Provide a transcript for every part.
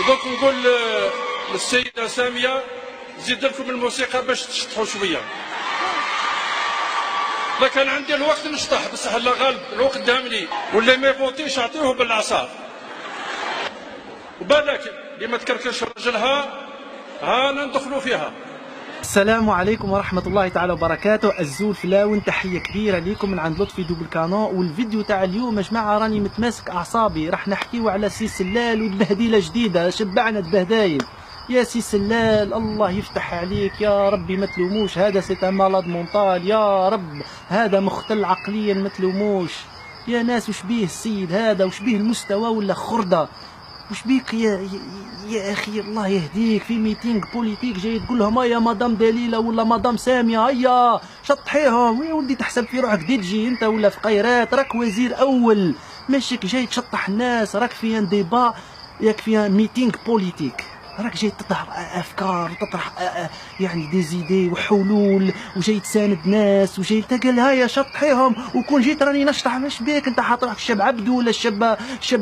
ودوك نقول للسيدة سامية زيد لكم الموسيقى باش تشطحوا شوية. إذا كان عندي الوقت نشطح، بصح لا غالب الوقت دامني، واللي ما يفوتيش أعطيوه بالعصا. وبالك اللي ما تكركرش رجلها هانا ندخلوا فيها. السلام عليكم ورحمة الله تعالى وبركاته. الزول فلاون، تحية كبيرة ليكم من عند لطفي دوبل كانون. والفيديو تاع اليوم يا جماعة راني متماسك أعصابي، راح نحكيو على سي سلال وتبهديلة جديدة، شبعنا تبهدايل. يا سي سلال الله يفتح عليك يا ربي، ما تلوموش، هذا سي مالاد مونطال يا رب، هذا مختل عقليا ما تلوموش. يا ناس وش بيه السيد هذا، وش بيه المستوى ولا خردة، وش بيك يا اخي الله يهديك. في ميتينغ بوليتيك جاي تقول لهم يا مدام دليله ولا مدام ساميه هيا شطحيهم. يا ولدي تحسب في روحك ديجي انت ولا في قيرات؟ راك وزير اول، ماشيك جاي تشطح الناس، راك فيها ديبا، ياك فيها ميتينغ بوليتيك، راك جاي تطرح افكار وتطرح يعني ديزيدي وحلول، وجاي تساند ناس، وجاي تقول هيا شطحيهم. وكون جيت راني نشطح، مش بيك انت حاط روحك الشاب عبدو ولا الشاب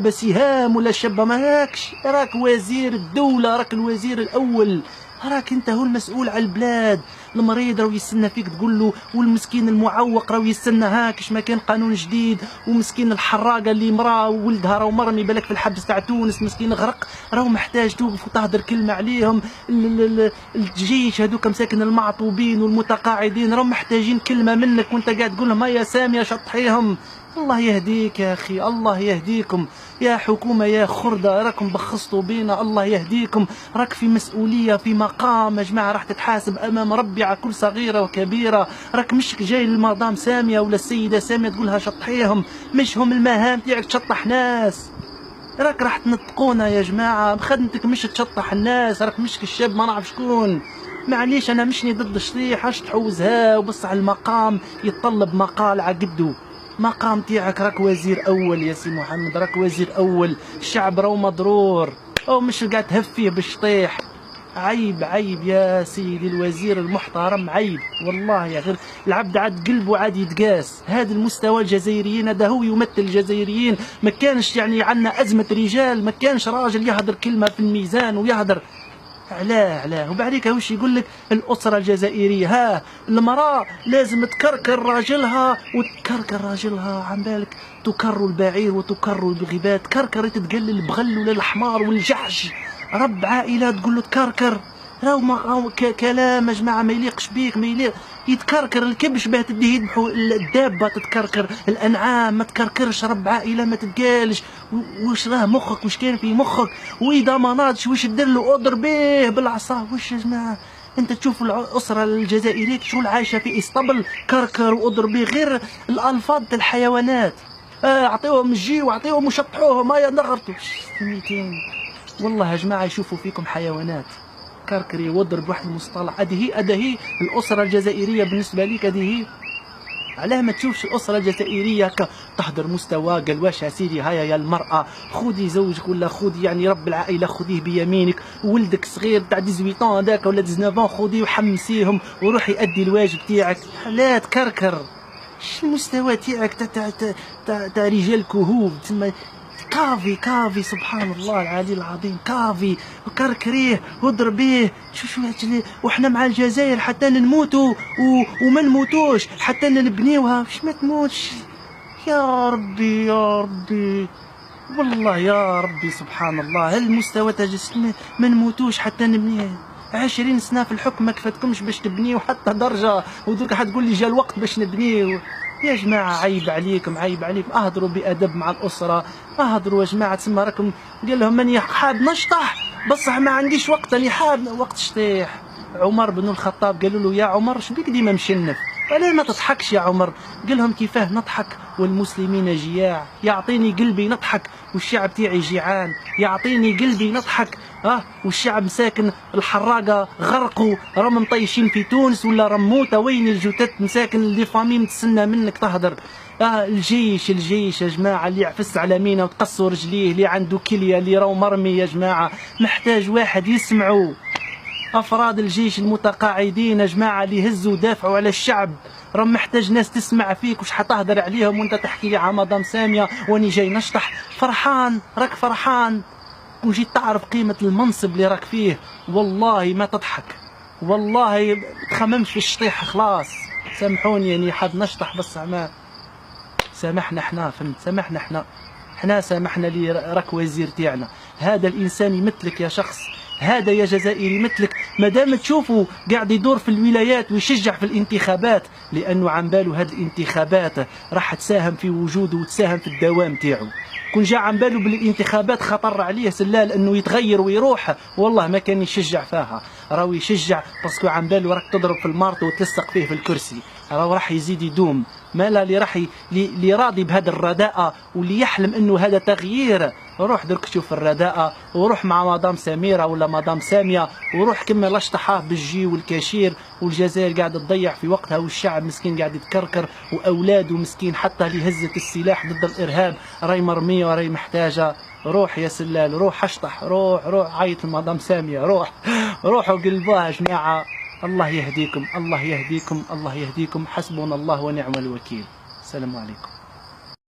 سهام ولا الشاب ماكش؟ راك وزير الدوله، راك الوزير الاول، راك انت هو المسؤول على البلاد. المريض راهو يستنى فيك تقول له، والمسكين المعوق راهو يستنى هاكش ما كان قانون جديد، ومسكين الحراقه اللي مراه وولدها راهو مرمي بالك في الحبس تاع تونس، مسكين غرق، راهو محتاج توقف وتهدر كلمه عليهم. الجيش هذوك مساكن المعطوبين والمتقاعدين راهو محتاجين كلمه منك، وانت قاعد تقول لهم هيا ساميه شطحيهم. الله يهديك يا اخي، الله يهديكم يا حكومه يا خرده، راكم بخصتوا بينا، الله يهديكم. راك في مسؤوليه، في مقام يا جماعه، راح تتحاسب امام ربي على كل صغيره وكبيره. راك مش جاي للمدام ساميه ولا السيده ساميه تقولها شطحيهم، مش هم المهام تاعك تشطح ناس. راح تنطقونا يا جماعه، خدمتك مش تشطح الناس، راك مش الشاب ما نعرف شكون. معليش انا مشني ضد الشطيح، اش تحوزها وبص على المقام يتطلب مقال عقدو. مقام تاعك راك وزير اول يا سي محمد، راك وزير اول، الشعب راهو مضرور، او مش قاعد تهفيه بالشطيح. عيب عيب يا سيدي الوزير المحترم، عيب والله يا غير العبد عاد قلبه عاد يتقاس. هذا المستوى الجزائريين، هذا هو يمثل الجزائريين. ما كانش يعني عندنا ازمه رجال، ما كانش راجل يهدر كلمه في الميزان ويهدر. علاه وبعديك وش يقول لك الاسره الجزائريه؟ ها المراه لازم تكركر راجلها، وتكركر راجلها عن بالك، تكر البعير وتكر البغيبات، كركر تتقلل البغل ولا الحمار والجحش، رب عائله تقول له تكركر. راهو كلام يا جماعه ما يليقش بيك، ما يليق. يتكركر الكبش باه تديه يذبحوا الدابه، تتكركر الانعام، ما تكركرش رب عائله، ما تتقالش. واش راه مخك، واش كان في مخك؟ واذا ما ناضش واش دير له؟ اضرب به بالعصا. واش يا جماعه انت تشوف الاسره الجزائريه شغل عايشه في اسطبل، كركر واضرب به، غير الالفاظ تاع الحيوانات. اعطيوهم الجي واعطيوهم وشطحوهم هيا نغرتوا 200. والله يا جماعه يشوفوا فيكم حيوانات. كركري واضرب واحد المصطلح، هذه الاسره الجزائريه بالنسبه ليك، هذه هي. علاه ما تشوفش الاسره الجزائريه تحضر مستوى؟ قال واش يا سيدي هيا يا المراه خذي زوجك ولا خذي يعني رب العائله خذيه بيمينك، وولدك صغير تاع 18 هذاك ولا 19 خذيه وحمسيهم وروحي ادي الواجب تاعك. لا تكركر، شو المستوى تاعك تاع رجال كهوف تسمى كافي سبحان الله العلي العظيم، كافي وكركريه واضربيه. شو وحنا مع الجزائر حتى نموتوا وما نموتوش، حتى نبنيوها مش ما تموتش. يا ربي والله يا ربي سبحان الله، هالمستوى تاع ما نموتوش حتى نبنيه. 20 سنه في الحكم ما كفتكمش باش تبنيو حتى درجه، ودرك حتقول لي جا الوقت باش نبنيو. يا جماعه عيب عليكم، اهضروا بادب مع الاسره، اهضروا يا جماعه. تسمى راكم قال لهم ماني حاب نشطح بصح ما عنديش وقت، راني حاب وقت شطيح. عمر بن الخطاب قالوا له يا عمر شبيك ديما مشنف؟ قال ما تضحكش يا عمر. قال لهم كيفاه نضحك والمسلمين جياع؟ يعطيني قلبي نضحك والشعب تاعي جيعان، يعطيني قلبي نضحك والشعب مساكن الحراقه غرقوا، راهم مطيشين في تونس ولا رموته، وين الجثث مساكن اللي فامين تسنى منك تهدر. الجيش يا جماعه اللي يعفس على مينا وتقصوا رجليه، اللي عنده كليه، اللي راهو مرمي يا جماعه، محتاج واحد يسمعوا. افراد الجيش المتقاعدين يا جماعه اللي يهزوا ودافعوا على الشعب، راهم محتاج ناس تسمع فيك، وش حتهدر عليهم وانت تحكي لي على مدام ساميه واني جاي نشطح؟ فرحان، راك فرحان. كون جيت تعرف قيمة المنصب اللي راك فيه والله ما تضحك، والله تخممش في الشطيح خلاص. سامحوني يعني حد نشطح بس ما سامحنا احنا، فهمت؟ سامحنا احنا سامحنا اللي راك وزير تاعنا. هذا الانسان يمثلك يا شخص، هذا يا جزائري مثلك، مادام تشوفوا قاعد يدور في الولايات ويشجع في الانتخابات لانه عن باله هذه الانتخابات راح تساهم في وجوده وتساهم في الدوام تاعو. كون جا عن باله بالانتخابات خطر عليه سلال انه يتغير ويروح، والله ما كان يشجع فيها، راهو يشجع باسكو عن باله راك تضرب في المارطو وتلصق فيه في الكرسي، راهو راح يزيد يدوم. مالا اللي راح اللي راضي بهذا الرداءة واللي يحلم انه هذا تغيير، روح درك شوف الرداءة وروح مع مدام سميرة ولا مدام سامية وروح كمل اشطحاه بالجي والكاشير، والجزائر قاعدة تضيع في وقتها والشعب مسكين قاعد يتكركر واولاده مسكين حتى اللي هزت السلاح ضد الارهاب راهي مرمية وراهي محتاجة. روح يا سلال، روح اشطح، روح عيط لمدام سامية، روحوا قلبوها يا جماعة. الله يهديكم، الله يهديكم، الله يهديكم. حسبنا الله ونعم الوكيل. السلام عليكم.